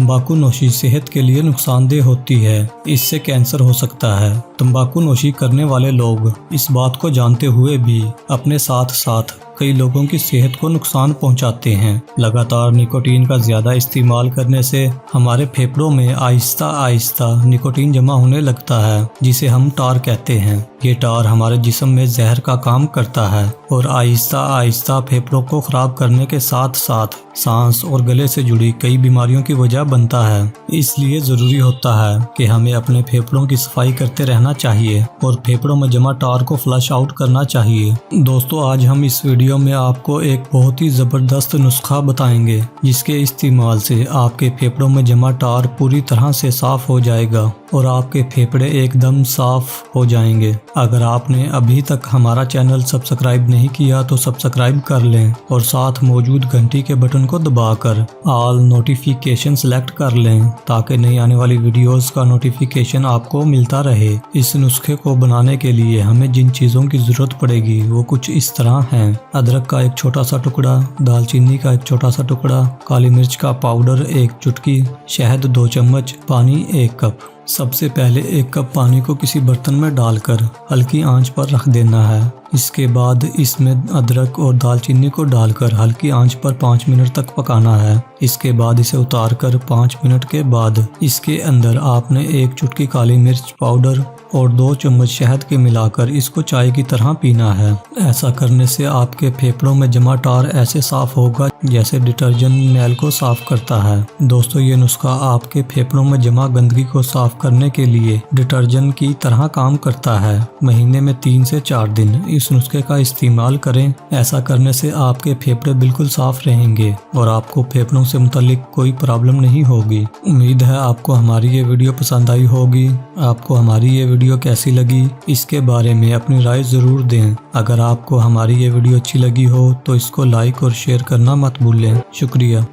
तंबाकू नोशी सेहत के लिए नुकसानदेह होती है। इससे कैंसर हो सकता है। तंबाकू नोशी करने वाले लोग इस बात को जानते हुए भी अपने साथ साथ कई लोगों की सेहत को नुकसान पहुंचाते हैं। लगातार निकोटीन का ज्यादा इस्तेमाल करने से हमारे फेफड़ों में आहिस्ता आहिस्ता निकोटीन जमा होने लगता है, जिसे हम टार कहते हैं। ये टार हमारे जिस्म में जहर का काम करता है और आहिस्ता आहिस्ता फेफड़ों को खराब करने के साथ साथ सांस और गले से जुड़ी कई बीमारियों की वजह बनता है। इसलिए जरूरी होता है कि हमें अपने फेफड़ों की सफाई करते रहना चाहिए और फेफड़ों में जमा टार को फ्लश आउट करना चाहिए। दोस्तों, आज हम इस वीडियो में आपको एक बहुत ही जबरदस्त नुस्खा बताएंगे, जिसके इस्तेमाल से आपके फेफड़ों में जमा टार पूरी तरह से साफ हो जाएगा और आपके फेफड़े एकदम साफ हो जाएंगे। अगर आपने अभी तक हमारा चैनल सब्सक्राइब नहीं किया तो सब्सक्राइब कर लें और साथ मौजूद घंटी के बटन को दबाकर ऑल नोटिफिकेशन सेलेक्ट कर लें, ताकि नई आने वाली वीडियोस का नोटिफिकेशन आपको मिलता रहे। इस नुस्खे को बनाने के लिए हमें जिन चीज़ों की ज़रूरत पड़ेगी वो कुछ इस तरह हैं। अदरक का एक छोटा सा टुकड़ा, दालचीनी का एक छोटा सा टुकड़ा, काली मिर्च का पाउडर 1 चुटकी, शहद 2 चम्मच, पानी 1 कप। सबसे पहले 1 कप पानी को किसी बर्तन में डालकर हल्की आंच पर रख देना है। इसके बाद इसमें अदरक और दालचीनी को डालकर हल्की आंच पर 5 मिनट तक पकाना है। इसके बाद इसे उतारकर 5 मिनट के बाद इसके अंदर आपने 1 चुटकी काली मिर्च पाउडर और 2 चम्मच शहद के मिलाकर इसको चाय की तरह पीना है। ऐसा करने से आपके फेफड़ों में जमा टार ऐसे साफ होगा जैसे डिटर्जेंट मैल को साफ करता है। दोस्तों, ये नुस्खा आपके फेफड़ों में जमा गंदगी को साफ करने के लिए डिटर्जेंट की तरह काम करता है। महीने में 3 से 4 दिन इस नुस्खे का इस्तेमाल करें। ऐसा करने से आपके फेफड़े बिल्कुल साफ रहेंगे और आपको फेफड़ों से मुतालिक कोई प्रॉब्लम नहीं होगी। उम्मीद है आपको हमारी ये वीडियो पसंद आई होगी। आपको हमारी ये वीडियो कैसी लगी इसके बारे में अपनी राय जरूर दें। अगर आपको हमारी ये वीडियो अच्छी लगी हो तो इसको लाइक और शेयर करना मत भूलें। शुक्रिया।